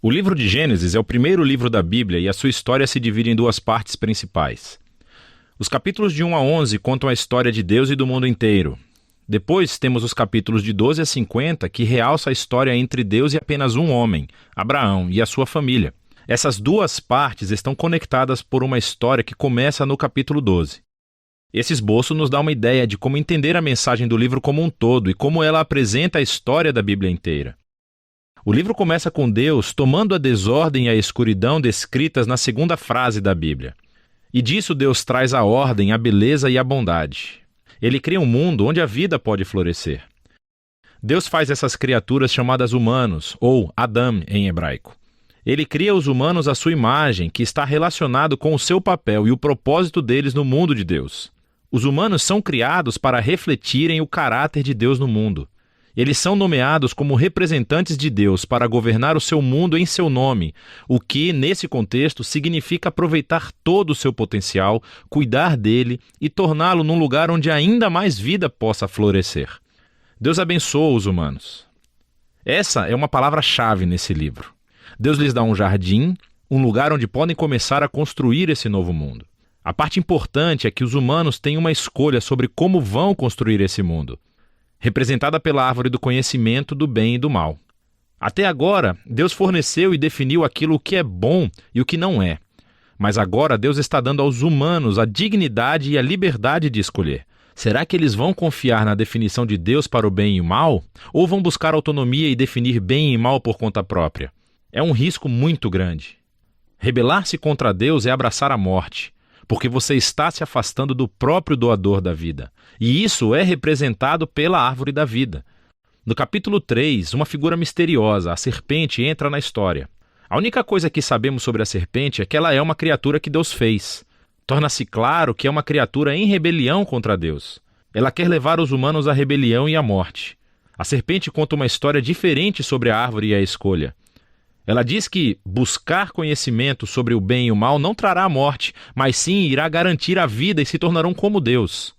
O livro de Gênesis é o primeiro livro da Bíblia e a sua história se divide em duas partes principais. Os capítulos de 1 a 11 contam a história de Deus e do mundo inteiro. Depois temos os capítulos de 12 a 50 que realçam a história entre Deus e apenas um homem, Abraão, e a sua família. Essas duas partes estão conectadas por uma história que começa no capítulo 12. Esse esboço nos dá uma ideia de como entender a mensagem do livro como um todo e como ela apresenta a história da Bíblia inteira. O livro começa com Deus tomando a desordem e a escuridão descritas na segunda frase da Bíblia. E disso Deus traz a ordem, a beleza e a bondade. Ele cria um mundo onde a vida pode florescer. Deus faz essas criaturas chamadas humanos, ou Adam em hebraico. Ele cria os humanos à sua imagem, que está relacionado com o seu papel e o propósito deles no mundo de Deus. Os humanos são criados para refletirem o caráter de Deus no mundo. Eles são nomeados como representantes de Deus para governar o seu mundo em seu nome, o que, nesse contexto, significa aproveitar todo o seu potencial, cuidar dele e torná-lo num lugar onde ainda mais vida possa florescer. Deus abençoa os humanos. Essa é uma palavra-chave nesse livro. Deus lhes dá um jardim, um lugar onde podem começar a construir esse novo mundo. A parte importante é que os humanos têm uma escolha sobre como vão construir esse mundo, representada pela árvore do conhecimento do bem e do mal. Até agora, Deus forneceu e definiu aquilo que é bom e o que não é. Mas agora Deus está dando aos humanos a dignidade e a liberdade de escolher. Será que eles vão confiar na definição de Deus para o bem e o mal? Ou vão buscar autonomia e definir bem e mal por conta própria? É um risco muito grande. Rebelar-se contra Deus é abraçar a morte, porque você está se afastando do próprio doador da vida. E isso é representado pela árvore da vida. No capítulo 3, uma figura misteriosa, a serpente, entra na história. A única coisa que sabemos sobre a serpente é que ela é uma criatura que Deus fez. Torna-se claro que é uma criatura em rebelião contra Deus. Ela quer levar os humanos à rebelião e à morte. A serpente conta uma história diferente sobre a árvore e a escolha. Ela diz que buscar conhecimento sobre o bem e o mal não trará a morte, mas sim irá garantir a vida e se tornarão como Deus.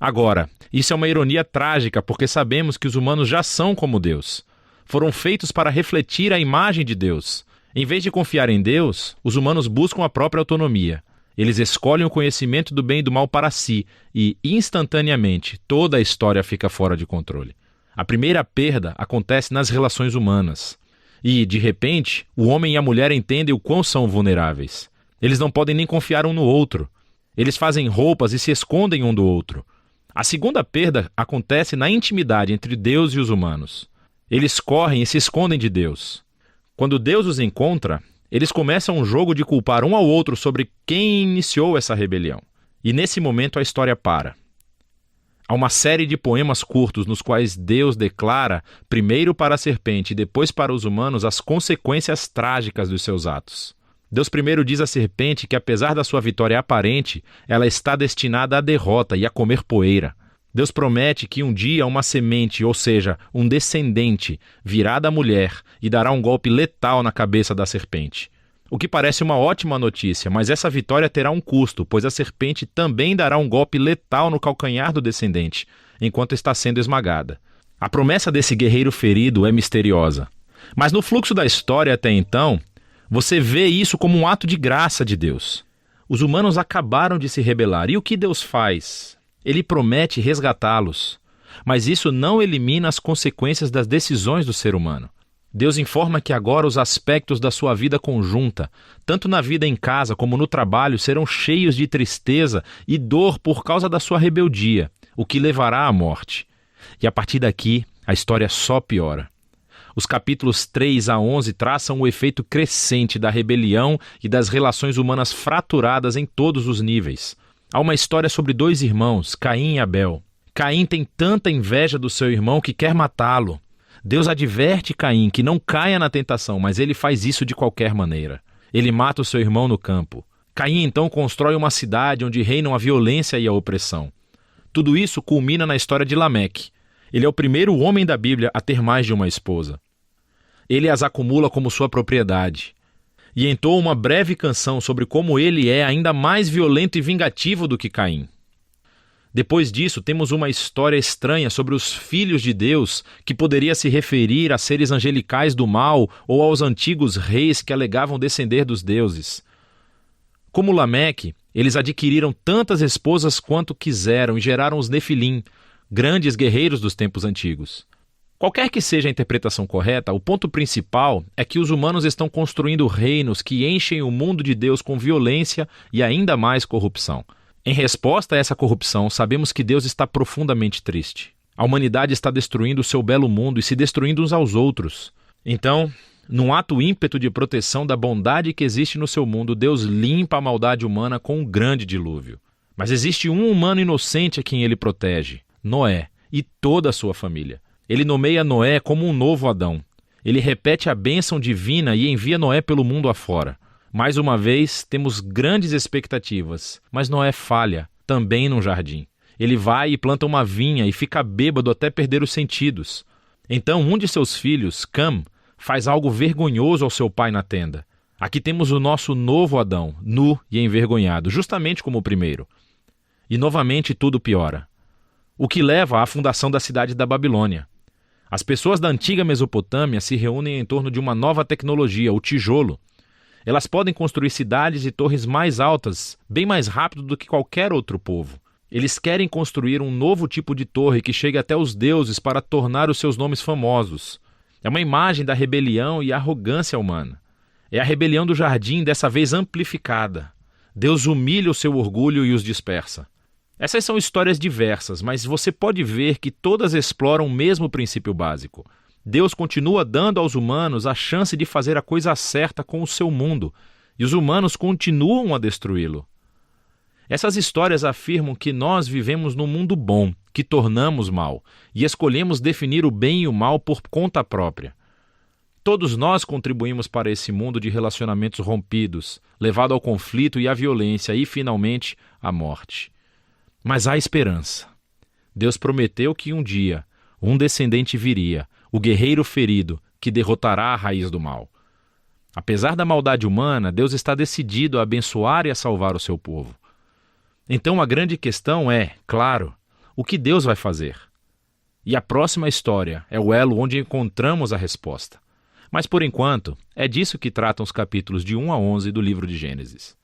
Agora, isso é uma ironia trágica porque sabemos que os humanos já são como Deus. Foram feitos para refletir a imagem de Deus. Em vez de confiar em Deus, os humanos buscam a própria autonomia. Eles escolhem o conhecimento do bem e do mal para si e, instantaneamente, toda a história fica fora de controle. A primeira perda acontece nas relações humanas. E, de repente, o homem e a mulher entendem o quão são vulneráveis. Eles não podem nem confiar um no outro. Eles fazem roupas e se escondem um do outro. A segunda perda acontece na intimidade entre Deus e os humanos. Eles correm e se escondem de Deus. Quando Deus os encontra, eles começam um jogo de culpar um ao outro sobre quem iniciou essa rebelião. E nesse momento a história para. Há uma série de poemas curtos nos quais Deus declara, primeiro para a serpente e depois para os humanos, as consequências trágicas dos seus atos. Deus primeiro diz à serpente que, apesar da sua vitória aparente, ela está destinada à derrota e a comer poeira. Deus promete que um dia uma semente, ou seja, um descendente, virá da mulher e dará um golpe letal na cabeça da serpente. O que parece uma ótima notícia, mas essa vitória terá um custo, pois a serpente também dará um golpe letal no calcanhar do descendente, enquanto está sendo esmagada. A promessa desse guerreiro ferido é misteriosa. Mas no fluxo da história até então, você vê isso como um ato de graça de Deus. Os humanos acabaram de se rebelar, e o que Deus faz? Ele promete resgatá-los, mas isso não elimina as consequências das decisões do ser humano. Deus informa que agora os aspectos da sua vida conjunta, tanto na vida em casa como no trabalho, serão cheios de tristeza e dor por causa da sua rebeldia, o que levará à morte. E a partir daqui, a história só piora. Os capítulos 3 a 11 traçam o efeito crescente da rebelião e das relações humanas fraturadas em todos os níveis. Há uma história sobre dois irmãos, Caim e Abel. Caim tem tanta inveja do seu irmão que quer matá-lo. Deus adverte Caim que não caia na tentação, mas ele faz isso de qualquer maneira. Ele mata o seu irmão no campo. Caim então constrói uma cidade onde reinam a violência e a opressão. Tudo isso culmina na história de Lameque. Ele é o primeiro homem da Bíblia a ter mais de uma esposa. Ele as acumula como sua propriedade. E entoa uma breve canção sobre como ele é ainda mais violento e vingativo do que Caim. Depois disso, temos uma história estranha sobre os filhos de Deus, que poderia se referir a seres angelicais do mal ou aos antigos reis que alegavam descender dos deuses. Como Lameque, eles adquiriram tantas esposas quanto quiseram e geraram os Nefilim, grandes guerreiros dos tempos antigos. Qualquer que seja a interpretação correta, o ponto principal é que os humanos estão construindo reinos que enchem o mundo de Deus com violência e ainda mais corrupção. Em resposta a essa corrupção, sabemos que Deus está profundamente triste. A humanidade está destruindo o seu belo mundo e se destruindo uns aos outros. Então, num ato ímpeto de proteção da bondade que existe no seu mundo, Deus limpa a maldade humana com um grande dilúvio. Mas existe um humano inocente a quem ele protege, Noé, e toda a sua família. Ele nomeia Noé como um novo Adão. Ele repete a bênção divina e envia Noé pelo mundo afora. Mais uma vez, temos grandes expectativas, mas Noé falha, também num jardim. Ele vai e planta uma vinha e fica bêbado até perder os sentidos. Então, um de seus filhos, Cam, faz algo vergonhoso ao seu pai na tenda. Aqui temos o nosso novo Adão, nu e envergonhado, justamente como o primeiro. E novamente tudo piora. O que leva à fundação da cidade da Babilônia. As pessoas da antiga Mesopotâmia se reúnem em torno de uma nova tecnologia, o tijolo. Elas podem construir cidades e torres mais altas, bem mais rápido do que qualquer outro povo. Eles querem construir um novo tipo de torre que chegue até os deuses para tornar os seus nomes famosos. É uma imagem da rebelião e arrogância humana. É a rebelião do jardim, dessa vez amplificada. Deus humilha o seu orgulho e os dispersa. Essas são histórias diversas, mas você pode ver que todas exploram o mesmo princípio básico. Deus continua dando aos humanos a chance de fazer a coisa certa com o seu mundo, e os humanos continuam a destruí-lo. Essas histórias afirmam que nós vivemos num mundo bom, que tornamos mal, e escolhemos definir o bem e o mal por conta própria. Todos nós contribuímos para esse mundo de relacionamentos rompidos, levado ao conflito e à violência e, finalmente, à morte. Mas há esperança. Deus prometeu que um dia um descendente viria, o guerreiro ferido, que derrotará a raiz do mal. Apesar da maldade humana, Deus está decidido a abençoar e a salvar o seu povo. Então a grande questão é, claro, o que Deus vai fazer? E a próxima história é o elo onde encontramos a resposta. Mas por enquanto, é disso que tratam os capítulos de 1 a 11 do livro de Gênesis.